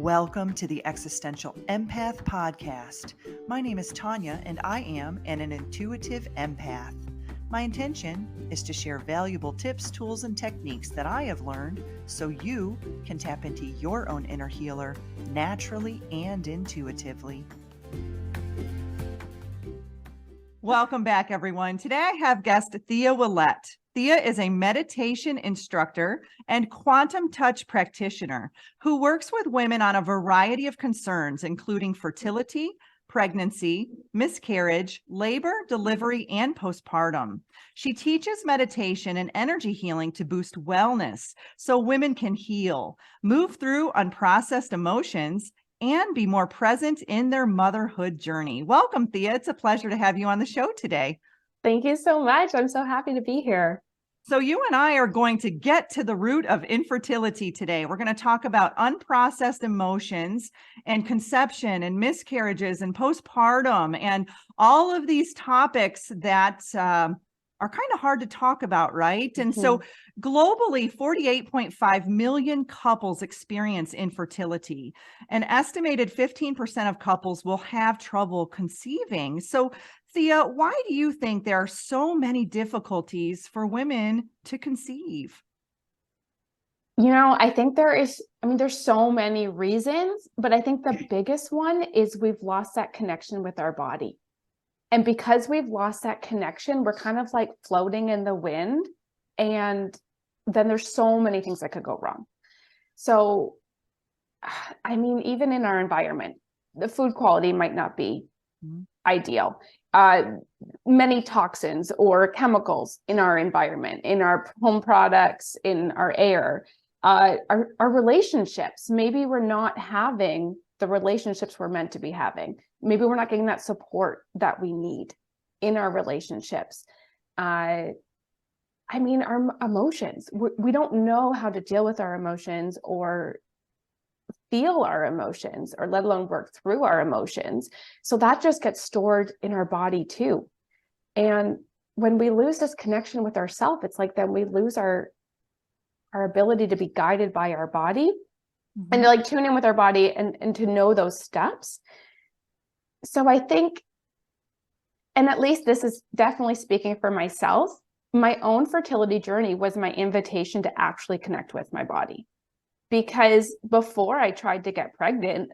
Welcome to the Existential Empath Podcast. My name is Tanya, and I am an intuitive empath. My intention is to share valuable tips, tools, and techniques that I have learned so you can tap into your own inner healer naturally and intuitively. Welcome back, everyone. Today I have guest Thea Willette. Thea is a meditation instructor and quantum touch practitioner who works with women on a variety of concerns, including fertility, pregnancy, miscarriage, labor, delivery, and postpartum. She teaches meditation and energy healing to boost wellness so women can heal, move through unprocessed emotions, and be more present in their motherhood journey. Welcome, Thea. It's a pleasure to have you on the show today. Thank you so much. I'm so happy to be here. So you and I are going to get to the root of infertility today. We're going to talk about unprocessed emotions and conception and miscarriages and postpartum and all of these topics that are kind of hard to talk about, right? And so globally, 48.5 million couples experience infertility. An estimated 15% of couples will have trouble conceiving. So Thea, why do you think there are so many difficulties for women to conceive? I think there's so many reasons, but I think the biggest one is we've lost that connection with our body. And because we've lost that connection, we're kind of like floating in the wind. And then there's so many things that could go wrong. So, even in our environment, the food quality might not be ideal. Many toxins or chemicals in our environment, in our home products, in our air, our relationships. Maybe we're not having the relationships we're meant to be having. Maybe we're not getting that support that we need in our relationships. Our emotions, we don't know how to deal with our emotions or feel our emotions, or let alone work through our emotions. So that just gets stored in our body too. And when we lose this connection with ourselves, it's like then we lose our ability to be guided by our body and to like tune in with our body and to know those steps. So I think, and at least this is definitely speaking for myself, my own fertility journey was my invitation to actually connect with my body. Because before I tried to get pregnant,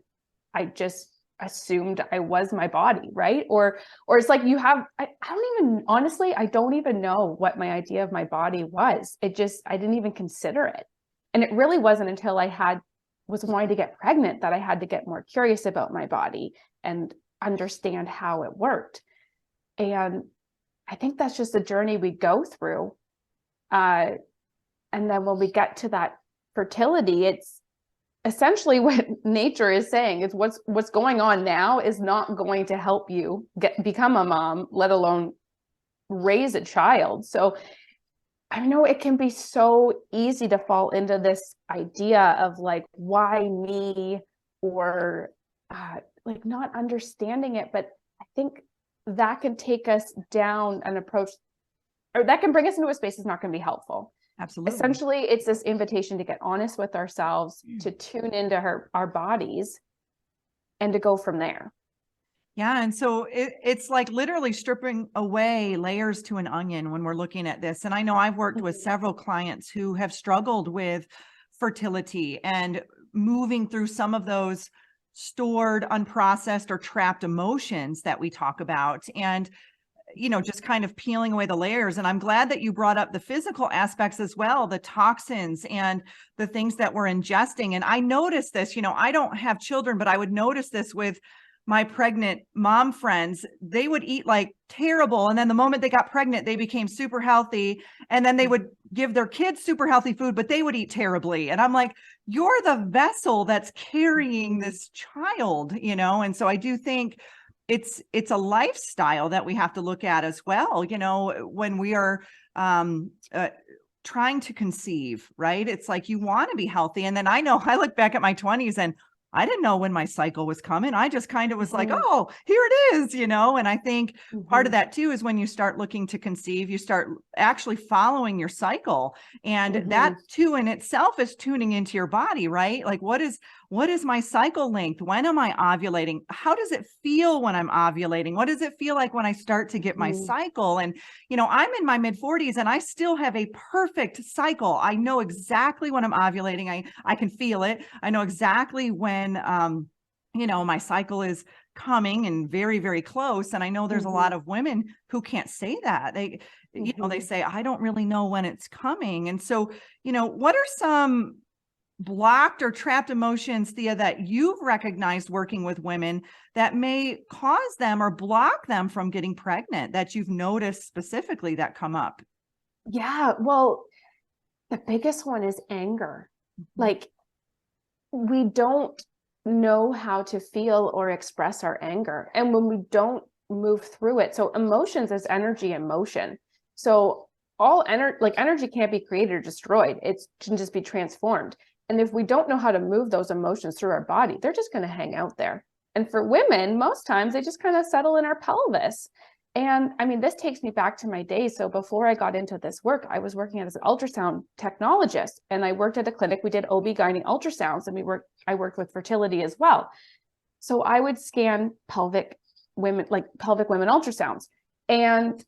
I just assumed I was my body, right? Or it's like I don't even know what my idea of my body was. I didn't even consider it. And it really wasn't until I was wanting to get pregnant that I had to get more curious about my body and understand how it worked. And I think that's just the journey we go through. And then when we get to that fertility, it's essentially what nature is saying is what's going on now is not going to help you become a mom, let alone raise a child. So I know it can be so easy to fall into this idea of like, why me, or like not understanding it. But I think that can take us down an approach, or that can bring us into a space that's not going to be helpful. Absolutely. Essentially, it's this invitation to get honest with ourselves, to tune into our bodies, and to go from there. Yeah. And so it's like literally stripping away layers to an onion when we're looking at this. And I know I've worked with several clients who have struggled with fertility and moving through some of those stored, unprocessed, or trapped emotions that we talk about. And just kind of peeling away the layers. And I'm glad that you brought up the physical aspects as well, the toxins and the things that we're ingesting. And I noticed this, I don't have children, but I would notice this with my pregnant mom friends. They would eat like terrible. And then the moment they got pregnant, they became super healthy. And then they would give their kids super healthy food, but they would eat terribly. And I'm like, you're the vessel that's carrying this child, And so I do think it's a lifestyle that we have to look at as well, when we are trying to conceive, right? It's like you want to be healthy. And then I know I look back at my 20s and I didn't know when my cycle was coming. I just kind of was like, Mhm. oh, here it is, and I think part of Mhm. that too is when you start looking to conceive, you start actually following your cycle. And that Mhm. too in itself is tuning into your body, right? Like what is my cycle length? When am I ovulating? How does it feel when I'm ovulating? What does it feel like when I start to get my Mhm. cycle? And, I'm in my mid 40s and I still have a perfect cycle. I know exactly when I'm ovulating. I can feel it. I know exactly when, my cycle is coming and very, very close. And I know there's a lot Mhm. of women who can't say that. They Mhm. say, I don't really know when it's coming. And so, what are some blocked or trapped emotions, Thea, that you've recognized working with women that may cause them or block them from getting pregnant that you've noticed specifically that come up? Yeah, well, the biggest one is anger. Mhm. Like, we don't know how to feel or express our anger. And when we don't move through it, so emotions is energy and motion. So all energy, like energy can't be created or destroyed. It can just be transformed. And if we don't know how to move those emotions through our body, they're just going to hang out there. And for women, most times they just kind of settle in our pelvis. And I mean, this takes me back to my days. So before I got into this work, I was working as an ultrasound technologist and I worked at a clinic. We did OB-GYN ultrasounds and I worked with fertility as well. So I would scan pelvic women ultrasounds. And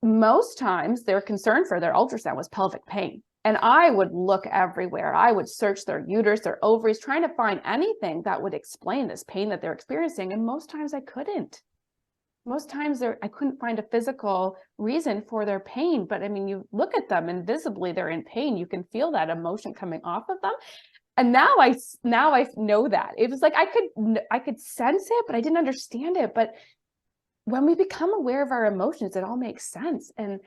most times their concern for their ultrasound was pelvic pain. And I would look everywhere. I would search their uterus, their ovaries, trying to find anything that would explain this pain that they're experiencing. And most times I couldn't. Most times I couldn't find a physical reason for their pain. But I mean, you look at them and visibly they're in pain. You can feel that emotion coming off of them. And now I know that. It was like I could sense it, but I didn't understand it. But when we become aware of our emotions, it all makes sense. And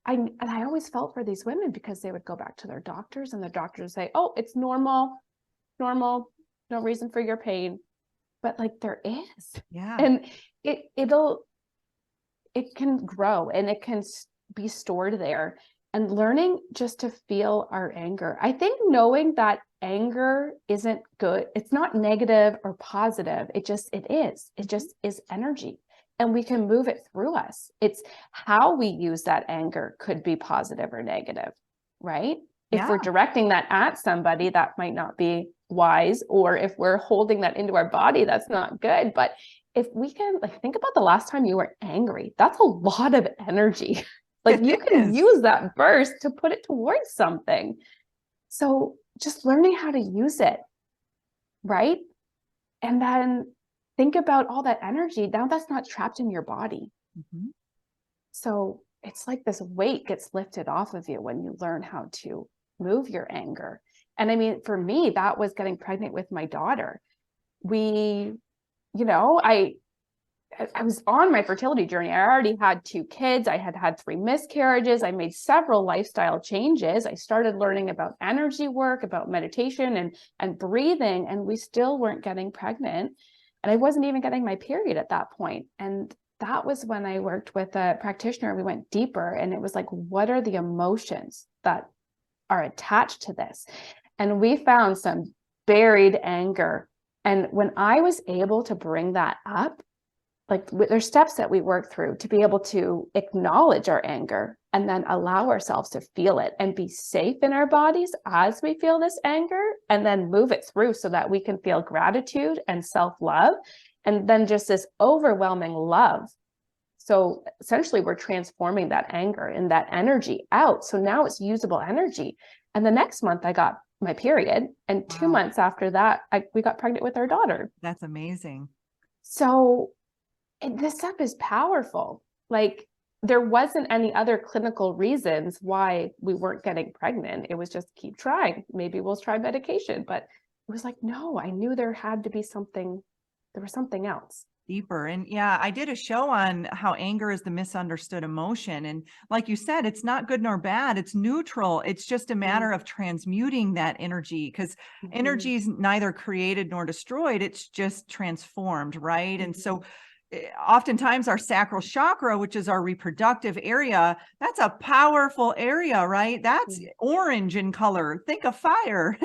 I always felt for these women because they would go back to their doctors and the doctors would say, oh, it's normal, normal, no reason for your pain. But like there is. Yeah. And it can grow and it can be stored there. And learning just to feel our anger. I think knowing that anger isn't good, it's not negative or positive. It just is energy and we can move it through us. It's how we use that anger could be positive or negative, right? If Yeah. we're directing that at somebody, that might not be wise, or if we're holding that into our body, that's not good. But if we can think about the last time you were angry, that's a lot of energy. Like you It can is. use that burst to put it towards something. So just learning how to use it, right? And then think about all that energy. Now that's not trapped in your body. Mhm. So it's like this weight gets lifted off of you when you learn how to move your anger. And I mean, for me, that was getting pregnant with my daughter. We, I was on my fertility journey. I already had 2 kids. I had had 3 miscarriages. I made several lifestyle changes. I started learning about energy work, about meditation and breathing, and we still weren't getting pregnant. And I wasn't even getting my period at that point. And that was when I worked with a practitioner. We went deeper and it was like, what are the emotions that are attached to this? And we found some buried anger. And when I was able to bring that up, there's steps that we work through to be able to acknowledge our anger and then allow ourselves to feel it and be safe in our bodies as we feel this anger and then move it through so that we can feel gratitude and self-love and then just this overwhelming love. So essentially we're transforming that anger and that energy out. So now it's usable energy. And the next month I got my period, and 2 Wow. months after that, we got pregnant with our daughter. That's amazing. So this stuff is powerful. Like there wasn't any other clinical reasons why we weren't getting pregnant. It was just keep trying. Maybe we'll try medication. But it was like, no, I knew there had to be something. There was something else. Deeper. And yeah, I did a show on how anger is the misunderstood emotion. And like you said, it's not good nor bad. It's neutral. It's just a matter of transmuting that energy because Mm-hmm. energy is neither created nor destroyed. It's just transformed. Right. And so, oftentimes our sacral chakra, which is our reproductive area, that's a powerful area, right? That's orange in color. Think of fire,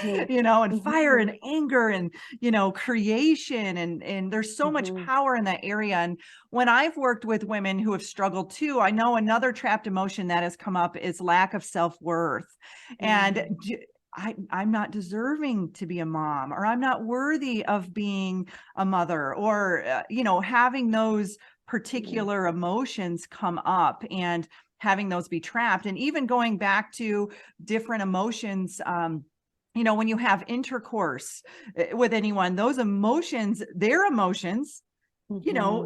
and fire and anger and, creation. And there's so much power in that area. And when I've worked with women who have struggled too, I know another trapped emotion that has come up is lack of self-worth. And I'm not deserving to be a mom, or I'm not worthy of being a mother, or, having those particular emotions come up and having those be trapped. And even going back to different emotions, when you have intercourse with anyone, those emotions, their emotions,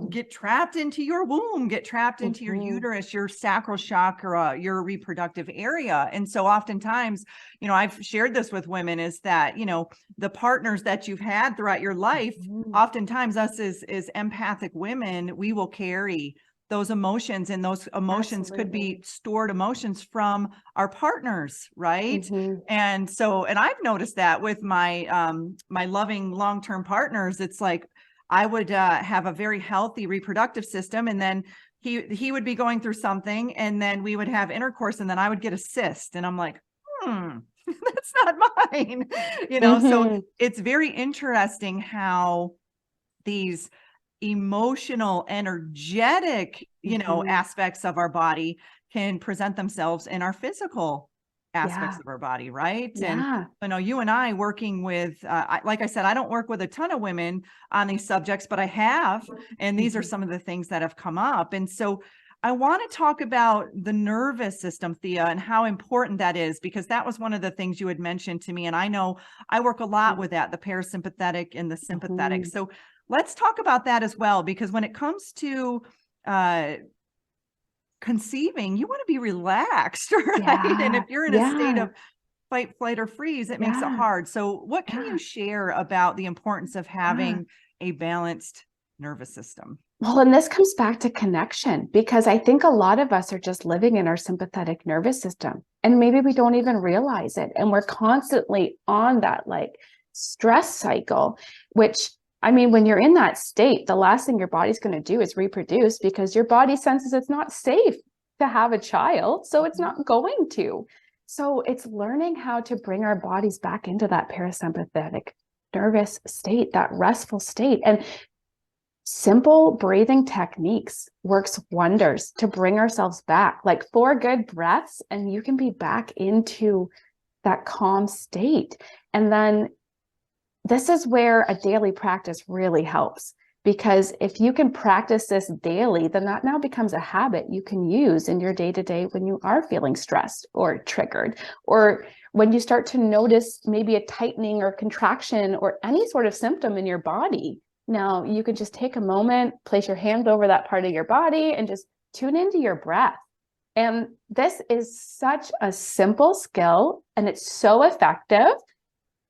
get trapped into your womb, get trapped into your uterus, your sacral chakra, your reproductive area. And so oftentimes, I've shared this with women, is that, the partners that you've had throughout your life, oftentimes us as empathic women, we will carry those emotions, and those emotions could be stored emotions from our partners. Right. And so, and I've noticed that with my, my loving long-term partners, it's like, I would have a very healthy reproductive system, and then he would be going through something, and then we would have intercourse, and then I would get a cyst, and I'm like, that's not mine, So it's very interesting how these emotional, energetic, aspects of our body can present themselves in our physical aspects of our body. Right. And I know you and I working with, like I said, I don't work with a ton of women on these subjects, but I have, and these are some of the things that have come up. And so I want to talk about the nervous system, Thea, and how important that is, because that was one of the things you had mentioned to me. And I know I work a lot with that, the parasympathetic and the sympathetic. So let's talk about that as well, because when it comes to, conceiving, you want to be relaxed, right? And if you're in a state of fight, flight, or freeze, it makes it hard. So what can you share about the importance of having a balanced nervous system? Well, and this comes back to connection, because I think a lot of us are just living in our sympathetic nervous system, and maybe we don't even realize it. And we're constantly on that stress cycle, which, I mean, when you're in that state, the last thing your body's going to do is reproduce, because your body senses it's not safe to have a child. So it's not going to. So it's learning how to bring our bodies back into that parasympathetic nervous state, that restful state. And simple breathing techniques works wonders to bring ourselves back, like 4 good breaths, and you can be back into that calm state. And then this is where a daily practice really helps, because if you can practice this daily, then that now becomes a habit you can use in your day-to-day when you are feeling stressed or triggered, or when you start to notice maybe a tightening or contraction or any sort of symptom in your body. Now you could just take a moment, place your hand over that part of your body, and just tune into your breath. And this is such a simple skill, and it's so effective.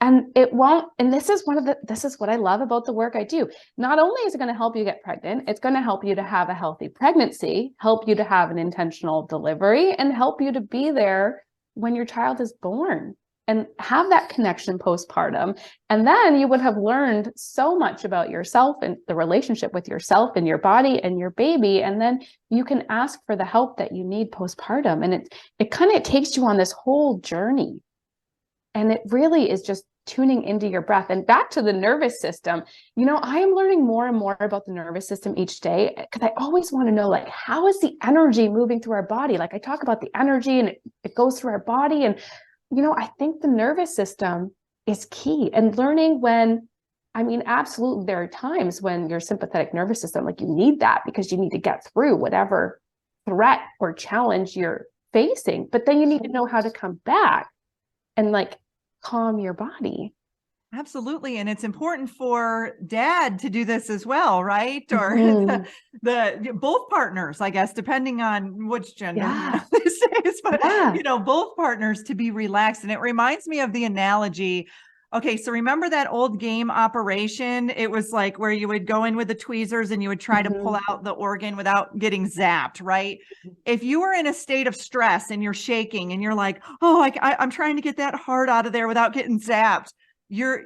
And this is what I love about the work I do. Not only is it going to help you get pregnant, it's going to help you to have a healthy pregnancy, help you to have an intentional delivery, and help you to be there when your child is born and have that connection postpartum. And then you would have learned so much about yourself and the relationship with yourself and your body and your baby. And then you can ask for the help that you need postpartum. And it kind of takes you on this whole journey. And it really is just tuning into your breath. And back to the nervous system, I am learning more and more about the nervous system each day, because I always want to know, how is the energy moving through our body? I talk about the energy, and it goes through our body. And, I think the nervous system is key. And learning absolutely, there are times when your sympathetic nervous system, you need that because you need to get through whatever threat or challenge you're facing. But then you need to know how to come back and calm your body. Absolutely. And it's important for dad to do this as well, right? Or the both partners, I guess, depending on which gender this is, but both partners to be relaxed. And it reminds me of the analogy. Okay, so remember that old game Operation? It was where you would go in with the tweezers and you would try to pull out the organ without getting zapped, right? If you were in a state of stress and you're shaking and you're like, oh, I'm trying to get that heart out of there without getting zapped, your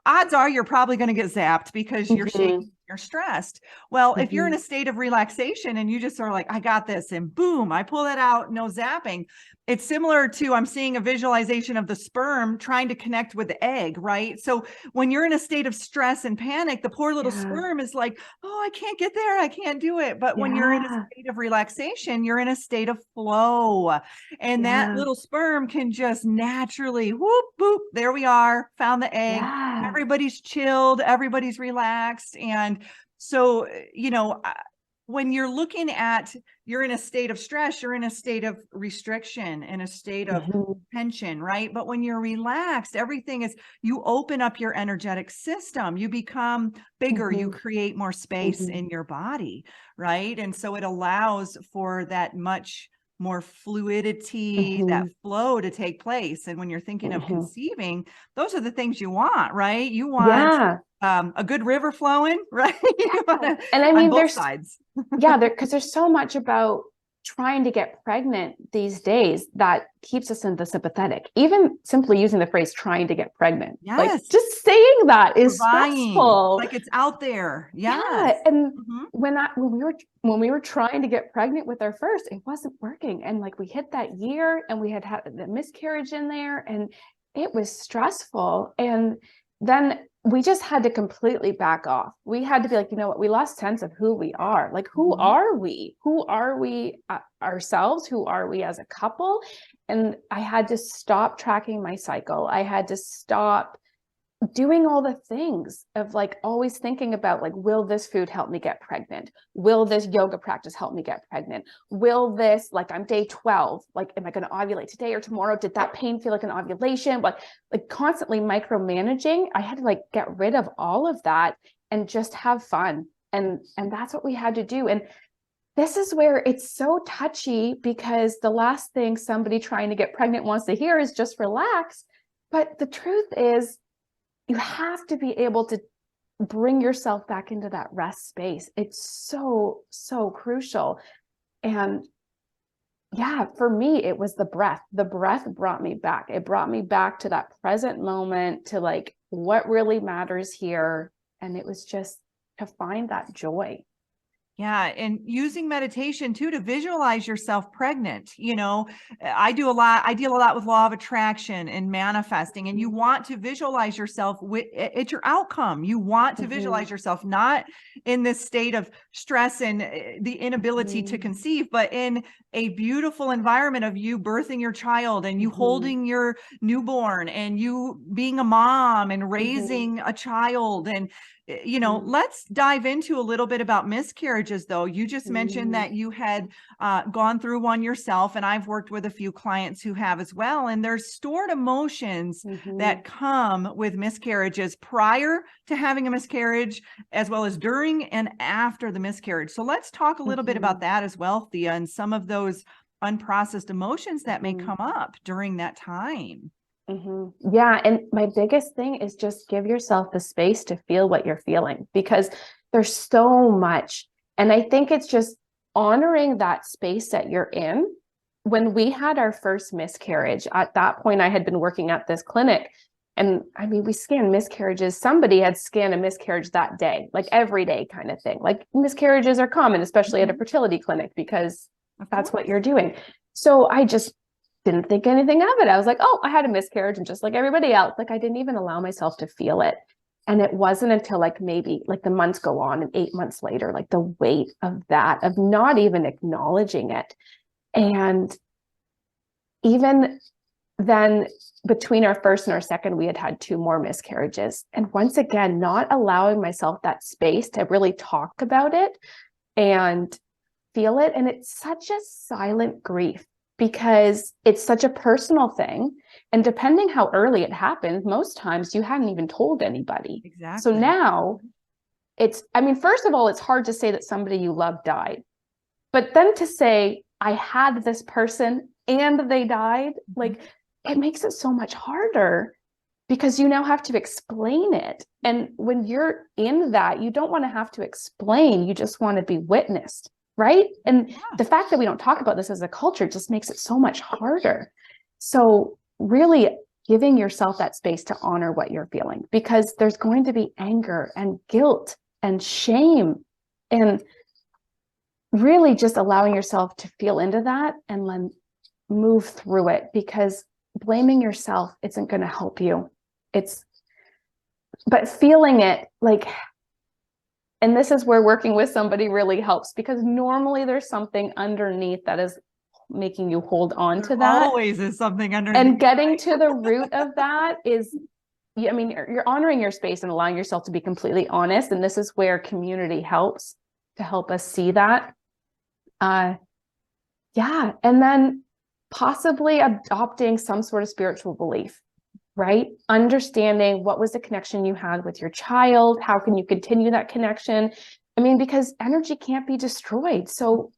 odds are you're probably going to get zapped because you're shaking you're stressed. Well, if you're in a state of relaxation and you just are like, I got this, and boom, I pull that out, no zapping. It's similar to, I'm seeing a visualization of the sperm trying to connect with the egg, right? So when you're in a state of stress and panic, the poor little sperm is like, oh, I can't get there. I can't do it. But when you're in a state of relaxation, you're in a state of flow. And that little sperm can just naturally, whoop, boop, there we are, found the egg. Everybody's chilled, everybody's relaxed. And so, when you're looking at, you're in a state of stress, you're in a state of restriction, in a state of tension, right? But when you're relaxed, everything is, you open up your energetic system, you become bigger, you create more space in your body, right? And so it allows for that much more fluidity, that flow to take place. And when you're thinking of conceiving, those are the things you want, right? You want a good river flowing, right? And I mean, on both sides. because there's so much about trying to get pregnant these days that keeps us in the sympathetic. Even simply using the phrase "trying to get pregnant," like just saying that is stressful. Like it's out there. And when we were trying to get pregnant with our first, it wasn't working, and like we hit that year, and we had the miscarriage in there, and it was stressful. And then we just had to completely back off. We had to be like, you know what? We lost sense of who we are. Like, who are we? Who are we ourselves? Who are we as a couple? And I had to stop tracking my cycle. I had to stop doing all the things of like always thinking about like, will this food help me get pregnant? Will this yoga practice help me get pregnant? Will this, like I'm day 12, like, am I going to ovulate today or tomorrow? Did that pain feel like an ovulation? Like constantly micromanaging. I had to like get rid of all of that and just have fun. And that's what we had to do. And this is where it's so touchy, because the last thing somebody trying to get pregnant wants to hear is just relax. But the truth is, you have to be able to bring yourself back into that rest space. It's so, so crucial. And yeah, for me, it was the breath. The breath brought me back. It brought me back to that present moment, to like what really matters here. And it was just to find that joy. Yeah. And using meditation too, to visualize yourself pregnant. I deal a lot with law of attraction and manifesting, and you want to visualize yourself it's your outcome. You want to visualize yourself not in this state of stress and the inability to conceive, but in a beautiful environment of you birthing your child, and you holding your newborn, and you being a mom and raising a child. And let's dive into a little bit about miscarriages, though. You just mentioned that you had gone through one yourself, and I've worked with a few clients who have as well. And there's stored emotions that come with miscarriages prior to having a miscarriage, as well as during and after the miscarriage. So let's talk a little bit about that as well, Thea, and some of those unprocessed emotions that may come up during that time. Yeah. And my biggest thing is just give yourself the space to feel what you're feeling, because there's so much. And I think it's just honoring that space that you're in. When we had our first miscarriage, at that point, I had been working at this clinic, and I mean, we scanned miscarriages. Somebody had scanned a miscarriage that day, like every day kind of thing. Like miscarriages are common, especially at a fertility clinic, because that's what you're doing. So I just didn't think anything of it. I was like, oh, I had a miscarriage, and just like everybody else, like I didn't even allow myself to feel it. And it wasn't until like maybe like the months go on, and 8 months later, like the weight of that, of not even acknowledging it. And even then, between our first and our second, we had 2 more miscarriages. And once again, not allowing myself that space to really talk about it and feel it. And it's such a silent grief, because it's such a personal thing. And depending how early it happened, most times you hadn't even told anybody. Exactly. So now first of all, it's hard to say that somebody you love died. But then to say, I had this person and they died, like it makes it so much harder, because you now have to explain it. And when you're in that, you don't want to have to explain. You just want to be witnessed. Right. And the fact that we don't talk about this as a culture just makes it so much harder. So really giving yourself that space to honor what you're feeling, because there's going to be anger and guilt and shame, and really just allowing yourself to feel into that and then move through it, because blaming yourself isn't going to help you. But feeling it, like, and this is where working with somebody really helps, because normally there's something underneath that is making you hold on to that. Always is something underneath. And getting to the root of that is, I mean, you're honoring your space and allowing yourself to be completely honest. And this is where community helps to help us see that. Yeah. And then possibly adopting some sort of spiritual belief, right? Understanding what was the connection you had with your child? How can you continue that connection? I mean, because energy can't be destroyed. So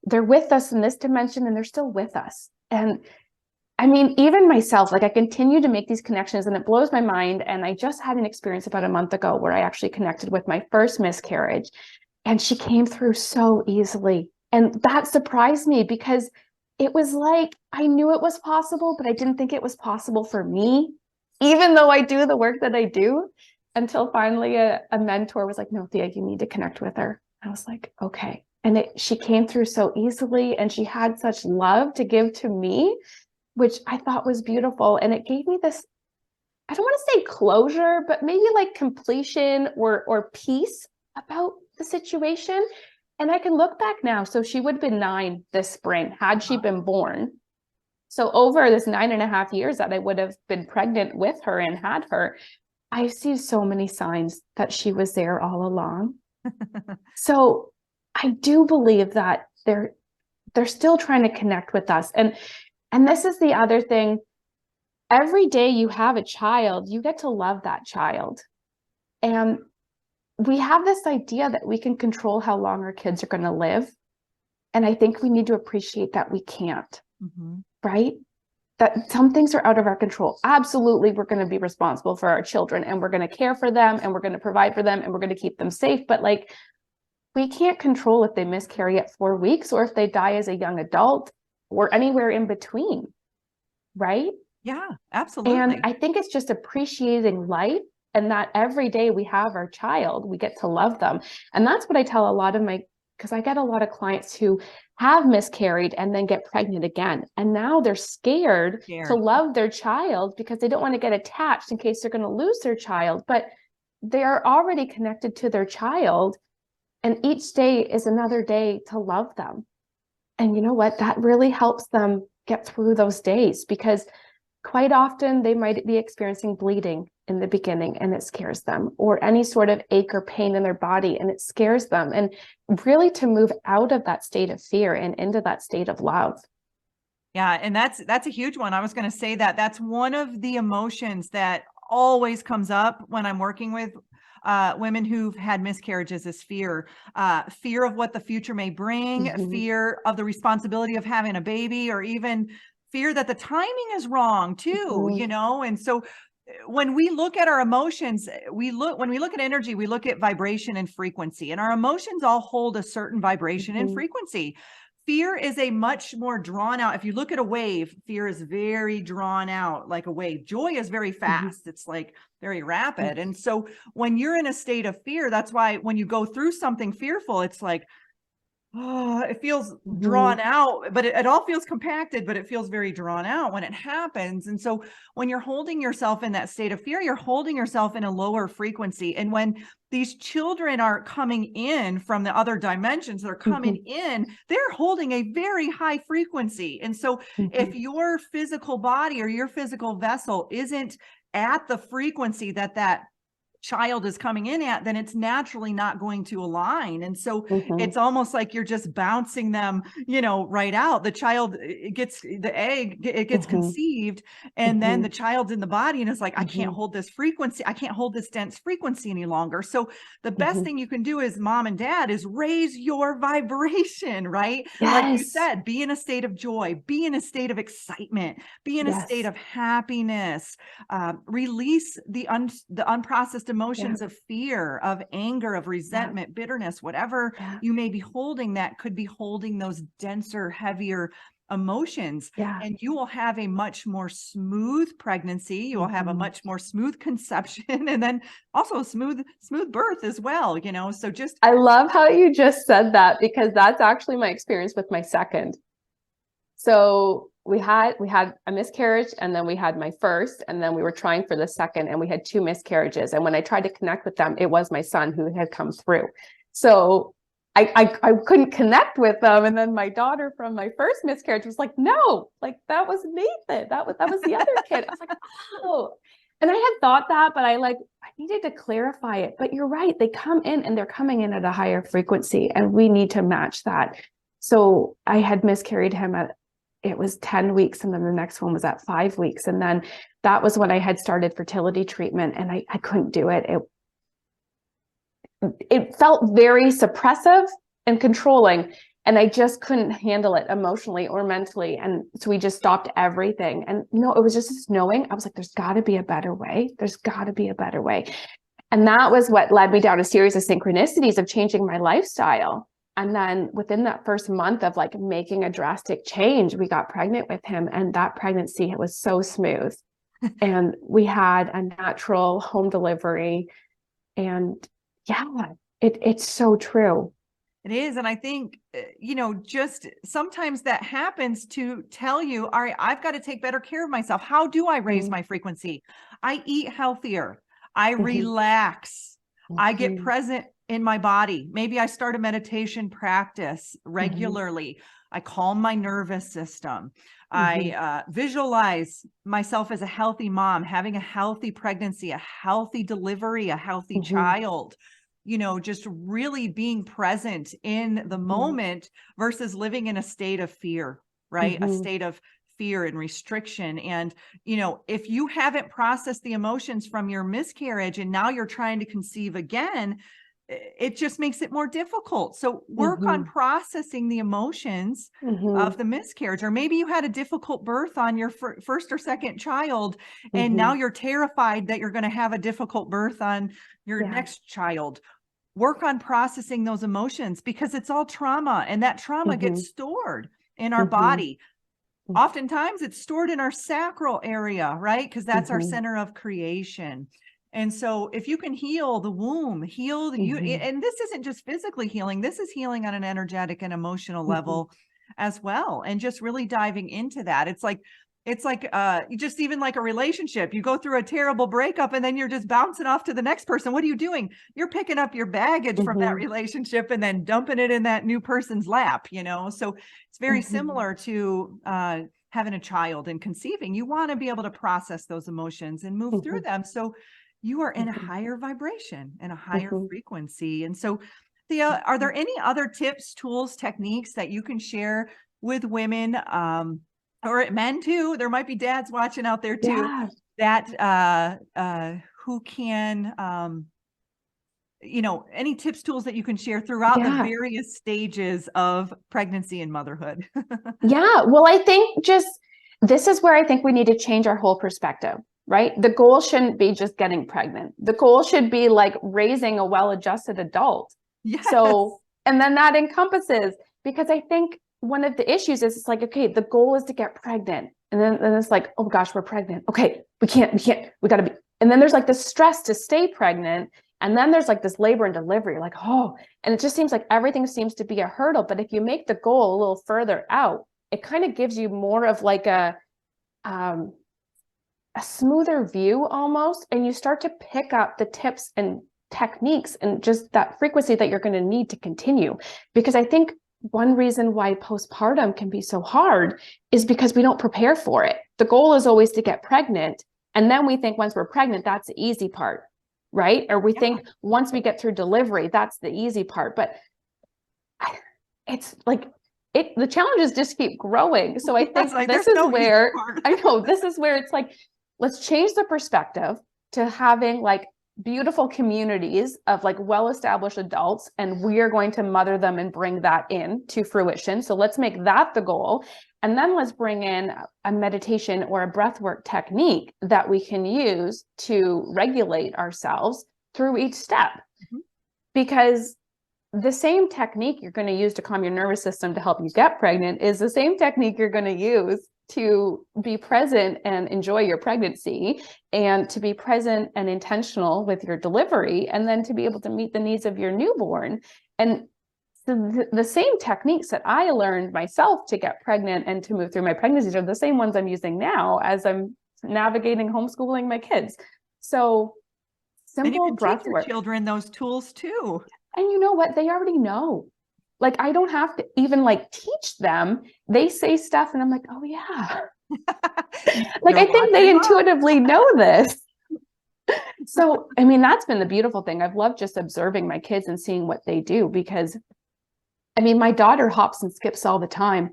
they're with us in this dimension and they're still with us. And I mean, even myself, like I continue to make these connections and it blows my mind. And I just had an experience about a month ago where I actually connected with my first miscarriage, and she came through so easily. And that surprised me, because it was like, I knew it was possible, but I didn't think it was possible for me, even though I do the work that I do, until finally a mentor was like, no, Thea, you need to connect with her. I was like, okay. And she came through so easily, and she had such love to give to me, which I thought was beautiful. And it gave me this, I don't want to say closure, but maybe like completion or peace about the situation. And I can look back now. So she would have been 9 this spring had she been born. So over this 9.5 years that I would have been pregnant with her and had her, I see so many signs that she was there all along. So I do believe that they're still trying to connect with us. And this is the other thing. Every day you have a child, you get to love that child. And we have this idea that we can control how long our kids are going to live. And I think we need to appreciate that we can't, right? That some things are out of our control. Absolutely, we're going to be responsible for our children, and we're going to care for them, and we're going to provide for them, and we're going to keep them safe. But like, we can't control if they miscarry at 4 weeks, or if they die as a young adult, or anywhere in between, right? Yeah, absolutely. And I think it's just appreciating life, and that every day we have our child, we get to love them. And that's what I tell a lot of because I get a lot of clients who have miscarried and then get pregnant again. And now they're scared to love their child because they don't want to get attached in case they're going to lose their child. But they are already connected to their child. And each day is another day to love them. And you know what? That really helps them get through those days, because quite often they might be experiencing bleeding in the beginning and it scares them, or any sort of ache or pain in their body and it scares them. And really to move out of that state of fear and into that state of love. Yeah. And that's a huge one. I was going to say that's one of the emotions that always comes up when I'm working with women who've had miscarriages, is fear of what the future may bring, fear of the responsibility of having a baby, or even fear that the timing is wrong too, you know? And so when we look at our emotions, when we look at energy, we look at vibration and frequency, and our emotions all hold a certain vibration and frequency. Fear is a much more drawn out. If you look at a wave, fear is very drawn out like a wave. Joy is very fast. It's like very rapid. And so when you're in a state of fear, that's why when you go through something fearful, it's like, oh, it feels drawn out, but it all feels compacted, but it feels very drawn out when it happens. And so when you're holding yourself in that state of fear, you're holding yourself in a lower frequency. And when these children are coming in from the other dimensions, they're coming in, they're holding a very high frequency. And so if your physical body or your physical vessel isn't at the frequency that child is coming in at, then it's naturally not going to align. And so it's almost like you're just bouncing them, you know, right out. The child, it gets the egg, it gets conceived, and then the child's in the body and it's like, I can't hold this frequency. I can't hold this dense frequency any longer. So the best thing you can do as mom and dad is raise your vibration, right? Like you said, be in a state of joy, be in a state of excitement, be in a state of happiness, release the unprocessed emotions of fear, of anger, of resentment, bitterness, whatever you may be holding that could be holding those denser, heavier emotions, Yeah. and you will have a much more smooth pregnancy. You will have a much more smooth conception, and then also a smooth birth as well, you know. So just, I love how you just said that, because that's actually my experience with my second. So we had a miscarriage, and then we had my first, and then we were trying for the second, and we had 2 miscarriages. And when I tried to connect with them, it was my son who had come through. So I couldn't connect with them. And then my daughter from my first miscarriage was like, no, like that was Nathan. That was the other kid. I was like, oh. And I had thought that, but I needed to clarify it. But you're right. They come in, and they're coming in at a higher frequency, and we need to match that. So I had miscarried him it was 10 weeks. And then the next one was at 5 weeks. And then that was when I had started fertility treatment, and I couldn't do it. It felt very suppressive and controlling, and I just couldn't handle it emotionally or mentally. And so we just stopped everything. And no, it was just this knowing. I was like, there's got to be a better way. There's got to be a better way. And that was what led me down a series of synchronicities of changing my lifestyle. And then within that first month of like making a drastic change, we got pregnant with him. And that pregnancy, it was so smooth. And we had a natural home delivery. And yeah, it's so true. it is. And I think, you know, just sometimes that happens to tell you, all right, I've got to take better care of myself. How do I raise my frequency? I eat healthier. I relax. I get present in my body. Maybe I start a meditation practice regularly. I calm my nervous system. I visualize myself as a healthy mom, having a healthy pregnancy, a healthy delivery, a healthy child, you know, just really being present in the moment versus living in a state of fear, right? A state of fear and restriction. And, you know, if you haven't processed the emotions from your miscarriage and now you're trying to conceive again, it just makes it more difficult. So work on processing the emotions of the miscarriage. Or maybe you had a difficult birth on your first or second child, and now you're terrified that you're going to have a difficult birth on your next child. Work on processing those emotions, because it's all trauma, and that trauma gets stored in our body. Oftentimes it's stored in our sacral area, right? Because that's our center of creation. And so if you can heal the womb, heal the and this isn't just physically healing, this is healing on an energetic and emotional level as well. And just really diving into that. It's like just even like a relationship, you go through a terrible breakup and then you're just bouncing off to the next person. What are you doing? You're picking up your baggage from that relationship and then dumping it in that new person's lap, you know? So it's very similar to having a child and conceiving. You want to be able to process those emotions and move through them. So you are in a higher vibration and a higher frequency. And so, Thea, are there any other tips, tools, techniques that you can share with women, or men too? There might be dads watching out there too, that who can, you know, any tips, tools that you can share throughout the various stages of pregnancy and motherhood? Well, I think this is where I think we need to change our whole perspective. Right? The goal shouldn't be just getting pregnant. The goal should be like raising a well-adjusted adult. Yes. So, and then that encompasses, because I think one of the issues is it's like, okay, the goal is to get pregnant. And then it's like, oh gosh, we're pregnant. Okay, we got to be. And then there's like the stress to stay pregnant. And then there's like this labor and delivery, like, oh, and it just seems like everything seems to be a hurdle. But if you make the goal a little further out, it kind of gives you more of like a smoother view almost, and you start to pick up the tips and techniques and just that frequency that you're going to need to continue. Because I think one reason why postpartum can be so hard is because we don't prepare for it. The goal is always to get pregnant, and then we think once we're pregnant, that's the easy part, right? Or we think once we get through delivery, that's the easy part. But it's like the challenges just keep growing. So I think this is where it's like, let's change the perspective to having like beautiful communities of like well-established adults, and we are going to mother them and bring that in to fruition. So let's make that the goal. And then let's bring in a meditation or a breathwork technique that we can use to regulate ourselves through each step. Because the same technique you're going to use to calm your nervous system to help you get pregnant is the same technique you're going to use to be present and enjoy your pregnancy, and to be present and intentional with your delivery, and then to be able to meet the needs of your newborn. And so the same techniques that I learned myself to get pregnant and to move through my pregnancies are the same ones I'm using now as I'm navigating homeschooling my kids. So simple breath work. Children those tools too. And you know what? They already know. Like, I don't have to even like teach them. They say stuff and I'm like, oh yeah. Like, I think they intuitively know this. So, I mean, that's been the beautiful thing. I've loved just observing my kids and seeing what they do, because I mean, my daughter hops and skips all the time.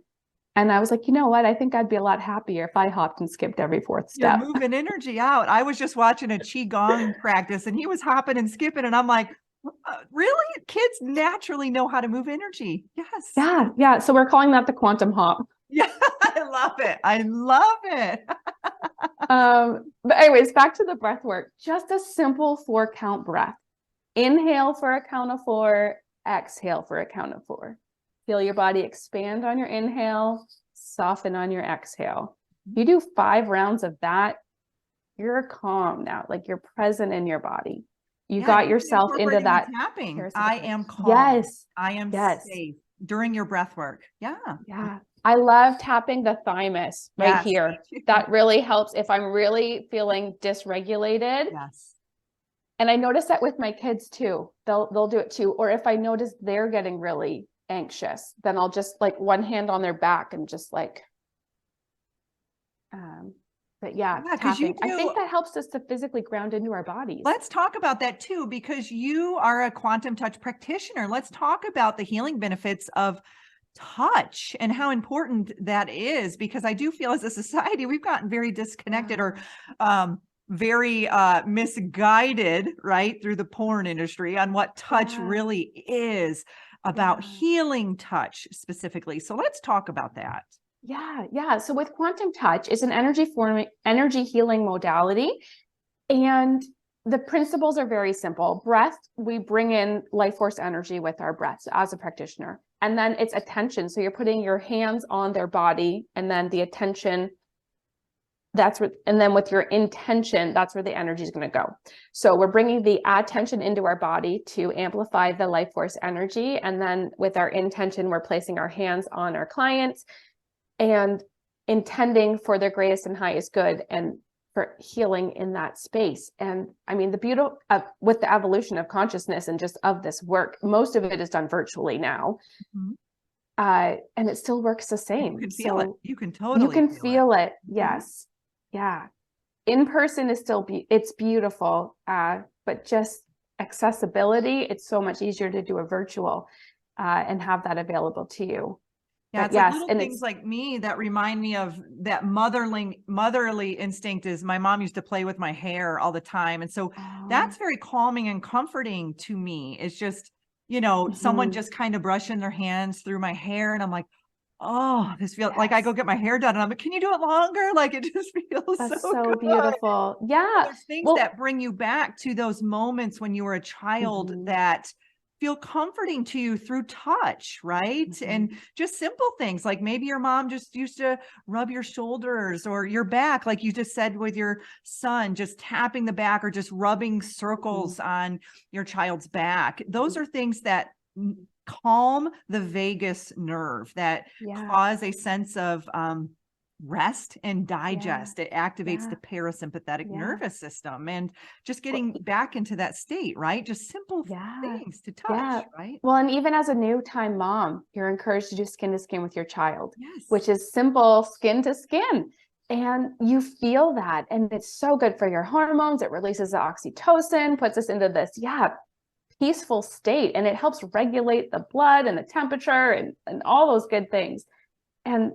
And I was like, you know what? I think I'd be a lot happier if I hopped and skipped every fourth step. You're moving energy out. I was just watching a Qigong practice and he was hopping and skipping. And I'm like, really? Kids naturally know how to move energy. Yes. Yeah. Yeah. So we're calling that the quantum hop. Yeah. I love it. I love it. But anyways, back to the breath work. Just a simple 4-count breath. Inhale for a count of 4, exhale for a count of 4. Feel your body expand on your inhale, soften on your exhale. You do 5 rounds of that, you're calm now, like you're present in your body. You got yourself into that tapping. I am calm. Yes. I am safe during your breath work. Yeah. Yeah. I love tapping the thymus right here. That really helps if I'm really feeling dysregulated. Yes. And I notice that with my kids too. They'll do it too. Or if I notice they're getting really anxious, then I'll just like one hand on their back and just like, but yeah, tapping. I think that helps us to physically ground into our bodies. Let's talk about that too, because you are a quantum touch practitioner. Let's talk about the healing benefits of touch and how important that is, because I do feel as a society, we've gotten very disconnected or very misguided, right, through the porn industry on what touch really is about healing touch specifically. So let's talk about that. Yeah. So with quantum touch, it's an energy healing modality. And the principles are very simple. Breath, we bring in life force energy with our breaths as a practitioner. And then it's attention. So you're putting your hands on their body, and then the attention, and then with your intention, that's where the energy is going to go. So we're bringing the attention into our body to amplify the life force energy. And then with our intention, we're placing our hands on our clients and intending for their greatest and highest good and for healing in that space. And I mean, the beauty with the evolution of consciousness and just of this work, most of it is done virtually now. And it still works the same. You can feel it. You can totally feel it. Yes. Yeah. In person is still, it's beautiful. But just accessibility, it's so much easier to do a virtual and have that available to you. Yeah, it's like little things like me that remind me of that motherly instinct. Is my mom used to play with my hair all the time. And so that's very calming and comforting to me. It's just, someone just kind of brushing their hands through my hair. And I'm like, oh, this feels like I go get my hair done. And I'm like, can you do it longer? Like, it just feels so beautiful. Yeah. There's things that bring you back to those moments when you were a child that feel comforting to you through touch, right? And just simple things like maybe your mom just used to rub your shoulders or your back, like you just said with your son, just tapping the back or just rubbing circles on your child's back. Those are things that calm the vagus nerve, that cause a sense of rest and digest. It activates the parasympathetic nervous system, and just getting back into that state, right? Just simple things to touch, right? Well, and even as a new time mom, you're encouraged to do skin to skin with your child, which is simple skin to skin. And you feel that, and it's so good for your hormones. It releases the oxytocin, puts us into this, peaceful state, and it helps regulate the blood and the temperature and all those good things. And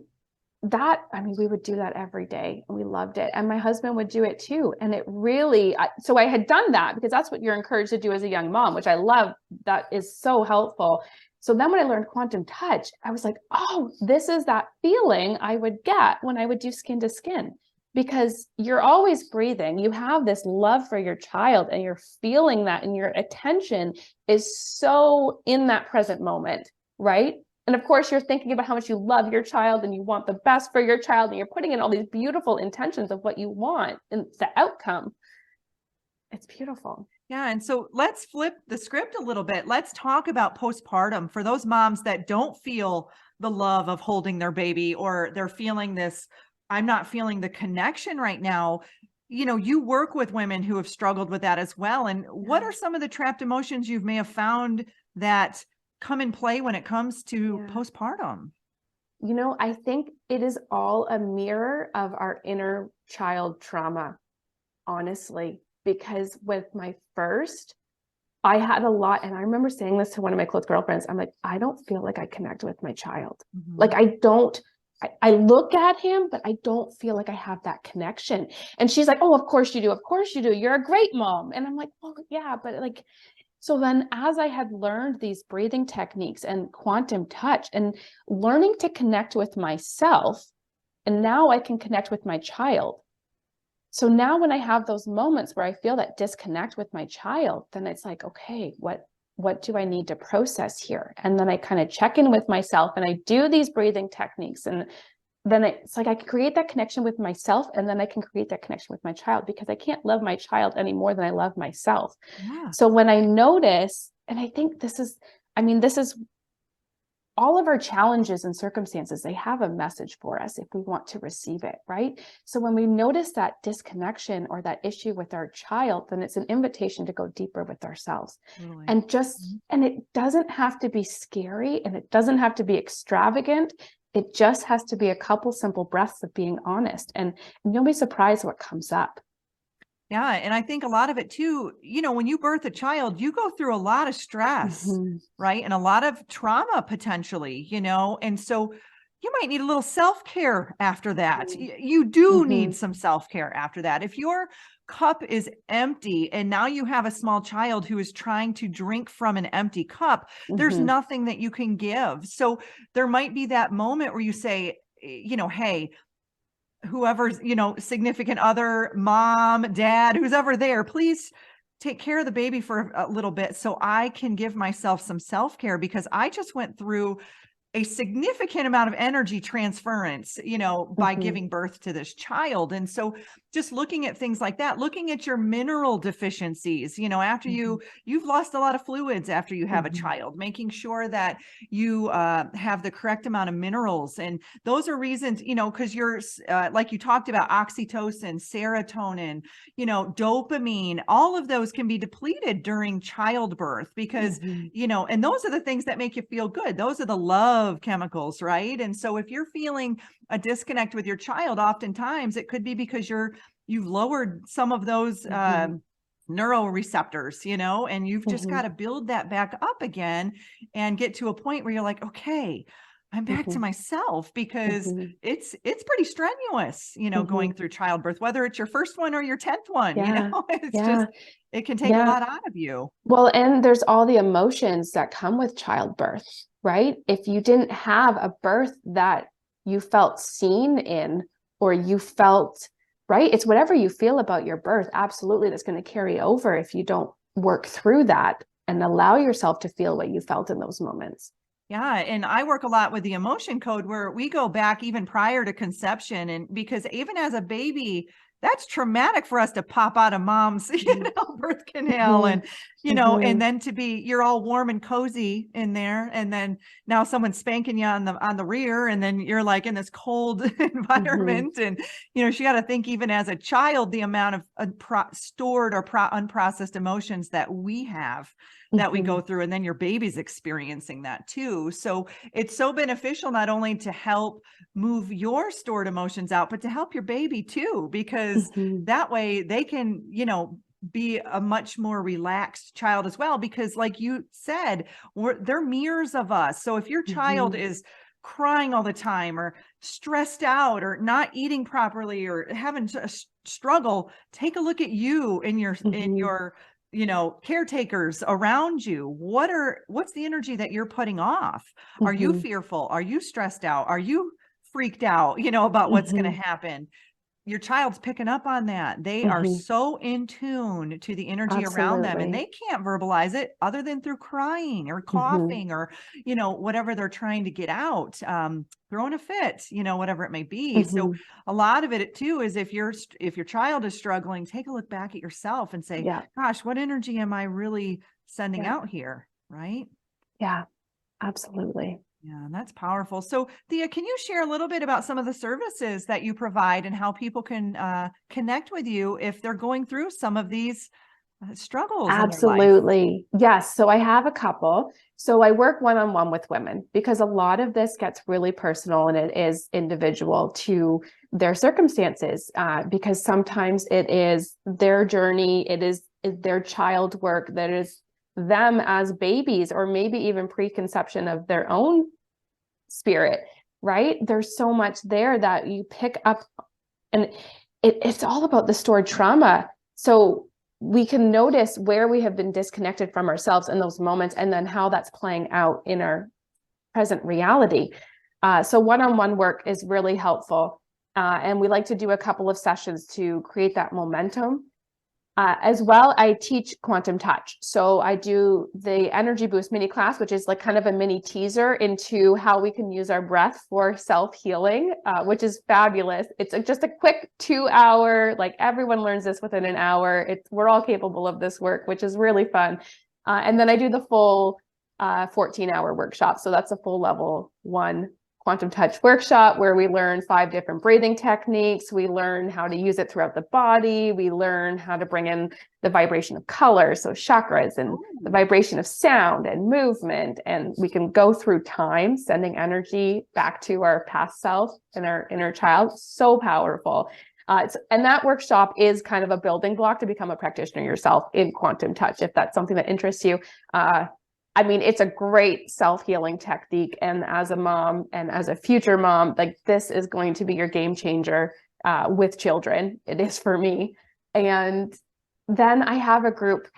that, I mean, we would do that every day and we loved it. And my husband would do it too. And it really, so I had done that because that's what you're encouraged to do as a young mom, which I love. That is so helpful. So then when I learned quantum touch, I was like, oh, this is that feeling I would get when I would do skin to skin. because you're always breathing. You have this love for your child and you're feeling that, and your attention is so in that present moment, right? And of course, you're thinking about how much you love your child and you want the best for your child, and you're putting in all these beautiful intentions of what you want and the outcome. It's beautiful. Yeah. And so let's flip the script a little bit. Let's talk about postpartum for those moms that don't feel the love of holding their baby, or they're feeling this, I'm not feeling the connection right now. You know, you work with women who have struggled with that as well. And what are some of the trapped emotions you may have found that come in play when it comes to postpartum? You know, I think it is all a mirror of our inner child trauma, honestly, because with my first, I had a lot, and I remember saying this to one of my close girlfriends. I'm like, I don't feel like I connect with my child. Like, I look at him, but I don't feel like I have that connection. And she's like, oh, of course you do. Of course you do. You're a great mom. And I'm like, well, yeah, but like, so then as I had learned these breathing techniques and quantum touch and learning to connect with myself, and now I can connect with my child. So now when I have those moments where I feel that disconnect with my child, then it's like, okay, what do I need to process here? And then I kind of check in with myself and I do these breathing techniques. And then it's like I can create that connection with myself, and then I can create that connection with my child, because I can't love my child any more than I love myself. Yeah. So when I notice, and I think this is all of our challenges and circumstances, they have a message for us if we want to receive it, right? So when we notice that disconnection or that issue with our child, then it's an invitation to go deeper with ourselves. Totally. And and it doesn't have to be scary, and it doesn't have to be extravagant. It just has to be a couple simple breaths of being honest, and you'll be surprised what comes up. Yeah. And I think a lot of it too, you know, when you birth a child, you go through a lot of stress, right? And a lot of trauma potentially, you know, and so you might need a little self-care after that. You do need some self-care after that. If your cup is empty and now you have a small child who is trying to drink from an empty cup, there's nothing that you can give. So there might be that moment where you say, you know, hey, whoever's, you know, significant other, mom, dad, who's ever there, please take care of the baby for a little bit so I can give myself some self-care, because I just went through a significant amount of energy transference, you know, by giving birth to this child. And so just looking at things like that, looking at your mineral deficiencies, you know, after you've lost a lot of fluids after you have a child, making sure that you have the correct amount of minerals. And those are reasons, you know, because you're like you talked about, oxytocin, serotonin, you know, dopamine, all of those can be depleted during childbirth because, you know, and those are the things that make you feel good. Those are the love chemicals, right? And so if you're feeling a disconnect with your child, oftentimes it could be because you've lowered some of those neuroreceptors, you know, and you've just got to build that back up again and get to a point where you're like, okay, I'm back to myself, because it's pretty strenuous, you know, going through childbirth, whether it's your first one or your 10th one, you know, it's just, it can take a lot out of you. Well, and there's all the emotions that come with childbirth, right? If you didn't have a birth that you felt seen in, or you felt, right? It's whatever you feel about your birth, absolutely, that's going to carry over if you don't work through that and allow yourself to feel what you felt in those moments. Yeah. And I work a lot with the emotion code, where we go back even prior to conception. And because even as a baby, that's traumatic for us to pop out of mom's, you know, birth canal and, you know, and then to be, you're all warm and cozy in there. And then now someone's spanking you on the rear, and then you're like in this cold environment. And, you know, she got to think, even as a child, the amount of stored or unprocessed emotions that we have, that we go through. And then your baby's experiencing that too. So it's so beneficial not only to help move your stored emotions out, but to help your baby too, because that way they can, you know, be a much more relaxed child as well. Because like you said, they're mirrors of us. So if your child is crying all the time, or stressed out, or not eating properly, or having a struggle, take a look at you and your you know, caretakers around you. What's the energy that you're putting off? Are you fearful? Are you stressed out? Are you freaked out, you know, about what's going to happen? your child's picking up on that. They are so in tune to the energy around them, and they can't verbalize it other than through crying or coughing or, whatever they're trying to get out, throwing a fit, whatever it may be. So a lot of it too is if your child is struggling, take a look back at yourself and say, gosh, what energy am I really sending out here? Right? Yeah, absolutely. Yeah, that's powerful. So Thea, can you share a little bit about some of the services that you provide and how people can connect with you if they're going through some of these struggles in their life? Absolutely. Yes. So I have a couple. So I work one-on-one with women because a lot of this gets really personal and it is individual to their circumstances, because sometimes it is their journey, it is their child work, that is them as babies, or maybe even preconception of their own spirit, right? There's so much there that you pick up, and it's all about the stored trauma. So we can notice where we have been disconnected from ourselves in those moments, and then how that's playing out in our present reality. So one-on-one work is really helpful. And we like to do a couple of sessions to create that momentum. As well, I teach quantum touch. So I do the energy boost mini class, which is like kind of a mini teaser into how we can use our breath for self-healing, which is fabulous. It's just a quick 2-hour, like everyone learns this within an hour. We're all capable of this work, which is really fun. And then I do the full 14-hour workshop. So that's a full level 1 quantum touch workshop where we learn 5 different breathing techniques. We learn how to use it throughout the body. We learn how to bring in the vibration of color, so chakras, and the vibration of sound and movement. And we can go through time, sending energy back to our past self and our inner child. So powerful. And that workshop is kind of a building block to become a practitioner yourself in quantum touch, if that's something that interests you. I mean, it's a great self-healing technique. And as a mom and as a future mom, like, this is going to be your game changer with children. It is for me. And then I have a group.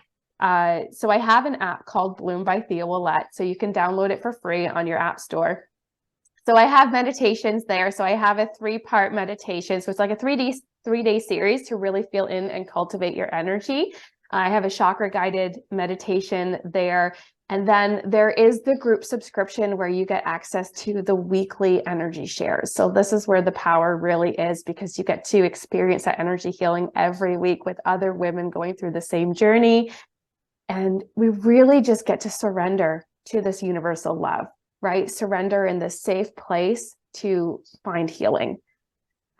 So I have an app called Bloom by Thea Willette. So you can download it for free on your app store. So I have meditations there. So I have a 3-part meditation. So it's like a 3-day series to really feel in and cultivate your energy. I have a chakra guided meditation there. And then there is the group subscription where you get access to the weekly energy shares. So this is where the power really is, because you get to experience that energy healing every week with other women going through the same journey. And we really just get to surrender to this universal love, right? Surrender in this safe place to find healing.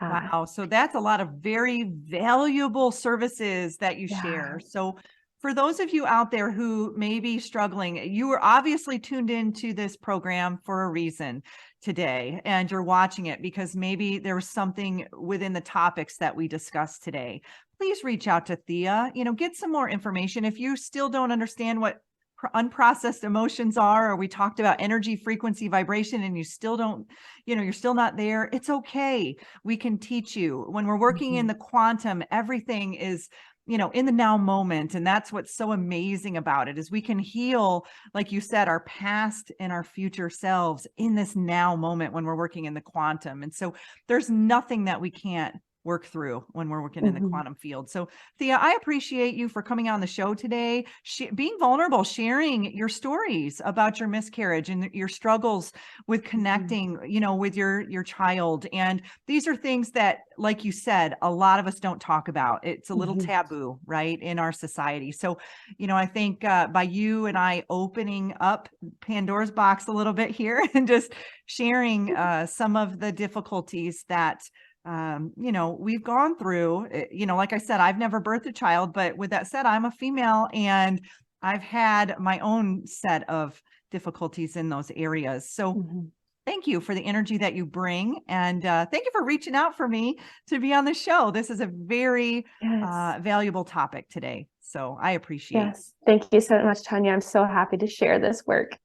Wow. So that's a lot of very valuable services that you share. So for those of you out there who may be struggling, you were obviously tuned into this program for a reason today, and you're watching it because maybe there was something within the topics that we discussed today. Please reach out to Thea, get some more information. If you still don't understand what unprocessed emotions are, or we talked about energy, frequency, vibration, and you still don't, you're still not there, it's okay. We can teach you. When we're working in the quantum, everything is in the now moment. And that's what's so amazing about it, is we can heal, like you said, our past and our future selves in this now moment when we're working in the quantum. And so there's nothing that we can't work through when we're working in the quantum field. So Thea, I appreciate you for coming on the show today, being vulnerable, sharing your stories about your miscarriage and your struggles with connecting, with your child. And these are things that, like you said, a lot of us don't talk about. It's a little taboo, right, in our society. So, I think by you and I opening up Pandora's box a little bit here and just sharing some of the difficulties that we've gone through, like I said, I've never birthed a child, but with that said, I'm a female and I've had my own set of difficulties in those areas. So thank you for the energy that you bring. And thank you for reaching out for me to be on the show. This is a very valuable topic today. So I appreciate it. Yes. Thank you so much, Tanya. I'm so happy to share this work.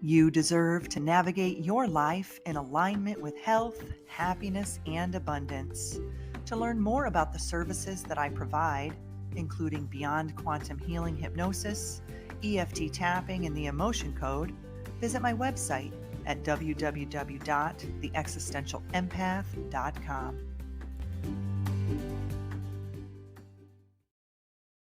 You deserve to navigate your life in alignment with health, happiness, and abundance. To learn more about the services that I provide, including Beyond Quantum Healing Hypnosis, EFT tapping, and the Emotion Code, visit my website, at www.theexistentialempath.com.